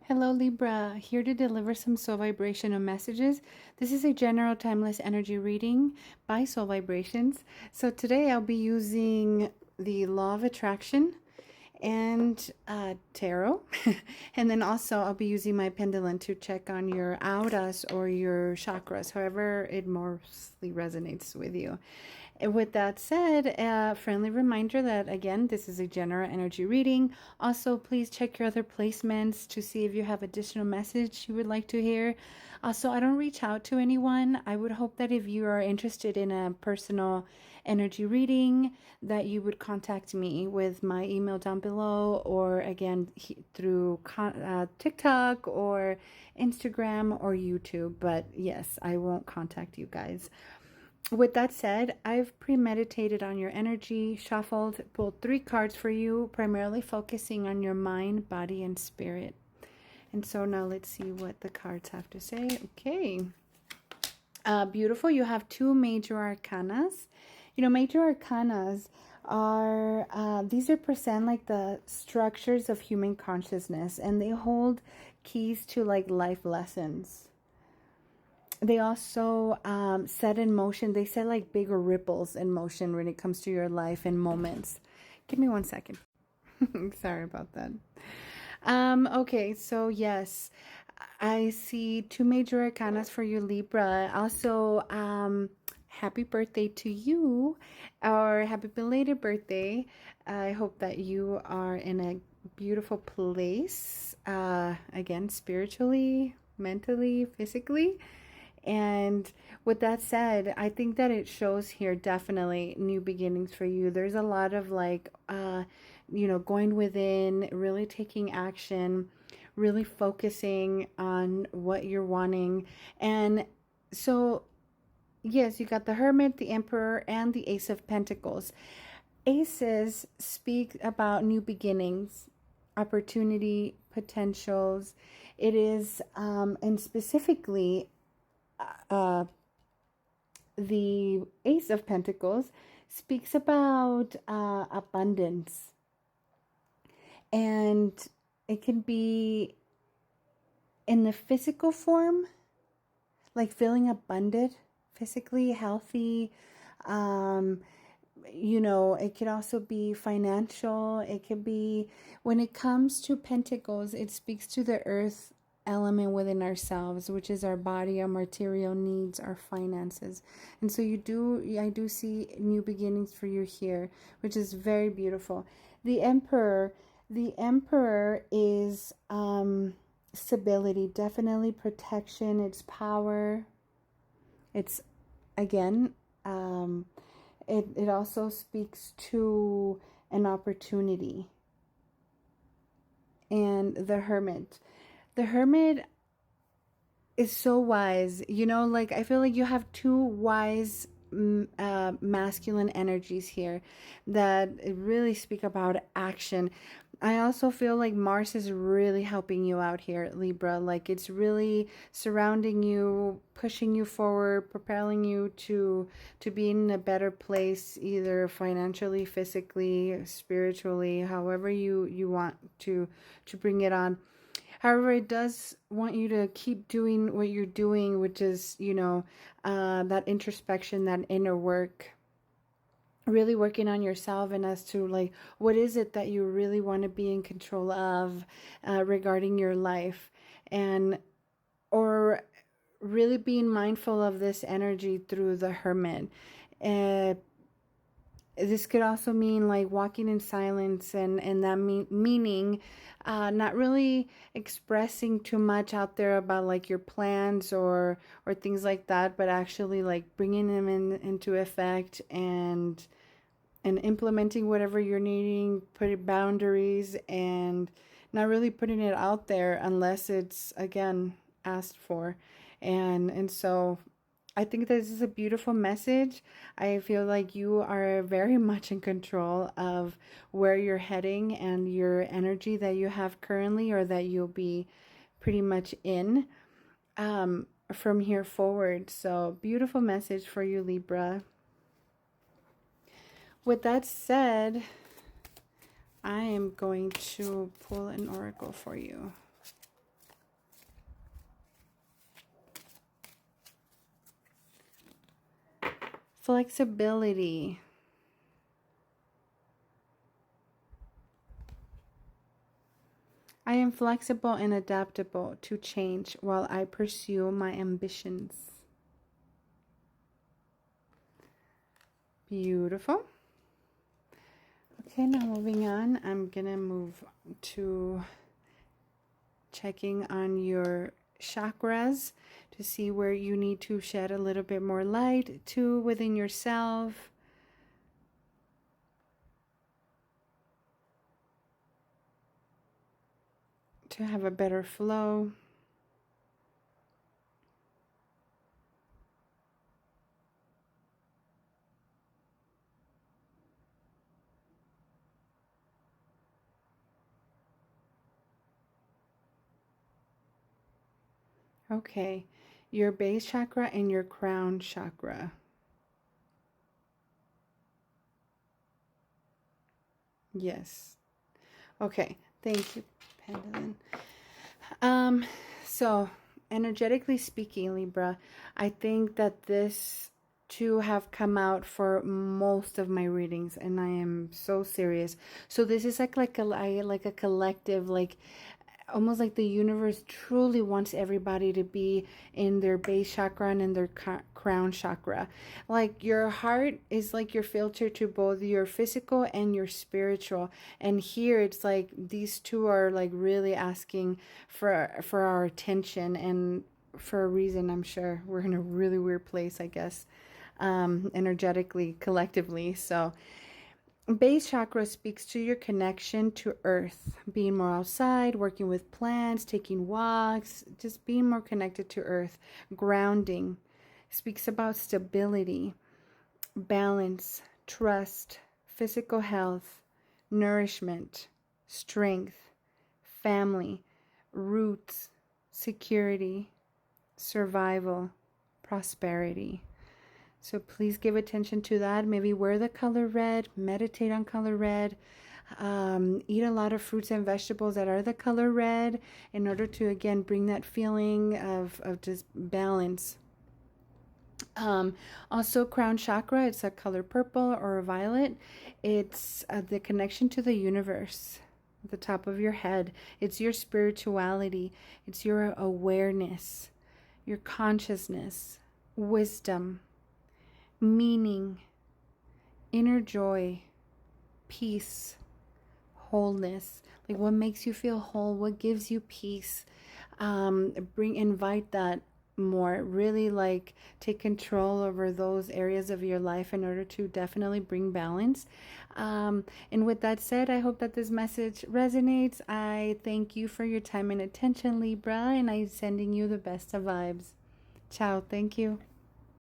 Hello Libra, here to deliver some soul vibrational messages. This is a general timeless energy reading by Soul Vibrations. So today I'll be using the Law of Attraction and tarot. And then also I'll be using my pendulum to check on your auras or your chakras, however it mostly resonates with you. And with that said, a friendly reminder that again, this is a general energy reading. Also, please check your other placements to see if you have additional message you would like to hear. Also, I don't reach out to anyone. I would hope that if you are interested in a personal energy reading, that you would contact me with my email down below, or again through TikTok or Instagram or YouTube. But yes, I won't contact you guys. With that said, I've premeditated on your energy, shuffled, pulled 3 cards for you, primarily focusing on your mind, body, and spirit. And so now let's see what the cards have to say. Okay. Beautiful. You have 2 major arcanas. You know, major arcanas are, these represent like the structures of human consciousness, and they hold keys to like life lessons. They also set in motion, they set like bigger ripples in motion when it comes to your life and moments. Give me 1 second. Sorry about that. Okay, so yes, I see 2 major arcanas for you, Libra. Also, happy birthday to you, or happy belated birthday. I hope that you are in a beautiful place, again, spiritually, mentally, physically. And with that said, I think that it shows here definitely new beginnings for you. There's a lot of like, going within, really taking action, really focusing on what you're wanting. And so, yes, you got the Hermit, the Emperor, and the Ace of Pentacles. Aces speak about new beginnings, opportunity, potentials. It is, and specifically, the Ace of Pentacles speaks about abundance, and it can be in the physical form, like feeling abundant, physically healthy. It could also be financial. It could be, when it comes to Pentacles, it speaks to the earth element within ourselves, which is our body, our material needs, our finances. And so I do see new beginnings for you here, which is very beautiful. The Emperor is stability, definitely protection, it's power. It's, again, it also speaks to an opportunity. And the Hermit is so wise. Like, I feel like you have 2 wise masculine energies here that really speak about action. I also feel like Mars is really helping you out here, Libra. Like, it's really surrounding you, pushing you forward, propelling you to be in a better place, either financially, physically, spiritually, however you want to bring it on. However, it does want you to keep doing what you're doing, which is, that introspection, that inner work, really working on yourself, and as to like, what is it that you really want to be in control of regarding your life, and or really being mindful of this energy through the Hermit. This could also mean like walking in silence, and that meaning not really expressing too much out there about like your plans or things like that, but actually like bringing them into effect, and implementing whatever you're needing, putting boundaries, and not really putting it out there unless it's, again, asked for. And so I think this is a beautiful message. I feel like you are very much in control of where you're heading and your energy that you have currently, or that you'll be pretty much in from here forward. So beautiful message for you, Libra. With that said, I am going to pull an oracle for you. Flexibility. I am flexible and adaptable to change while I pursue my ambitions. Beautiful. Okay, now moving on, I'm gonna move to checking on your chakras to see where you need to shed a little bit more light to within yourself. To have a better flow. Okay, your base chakra and your crown chakra. Yes. Okay, thank you, Pendulum. So energetically speaking, Libra, I think that this two have come out for most of my readings, and I am so serious. So this is like a collective, like almost like the universe truly wants everybody to be in their base chakra and in their crown chakra. Like your heart is like your filter to both your physical and your spiritual. And here it's like these two are like really asking for our attention, and for a reason. I'm sure we're in a really weird place, I guess, energetically, collectively. So base chakra speaks to your connection to earth, being more outside, working with plants, taking walks, just being more connected to earth. Grounding speaks about stability, balance, trust, physical health, nourishment, strength, family, roots, security, survival, prosperity. So please give attention to that. Maybe wear the color red, meditate on color red, eat a lot of fruits and vegetables that are the color red in order to, again, bring that feeling of just balance. Also, crown chakra, it's a color purple or violet. It's the connection to the universe at the top of your head. It's your spirituality. It's your awareness, your consciousness, wisdom, meaning, inner joy, peace, wholeness. Like what makes you feel whole, what gives you peace. Invite that more. Really like take control over those areas of your life in order to definitely bring balance. And with that said, I hope that this message resonates. I thank you for your time and attention, Libra, and I'm sending you the best of vibes. Ciao. Thank you.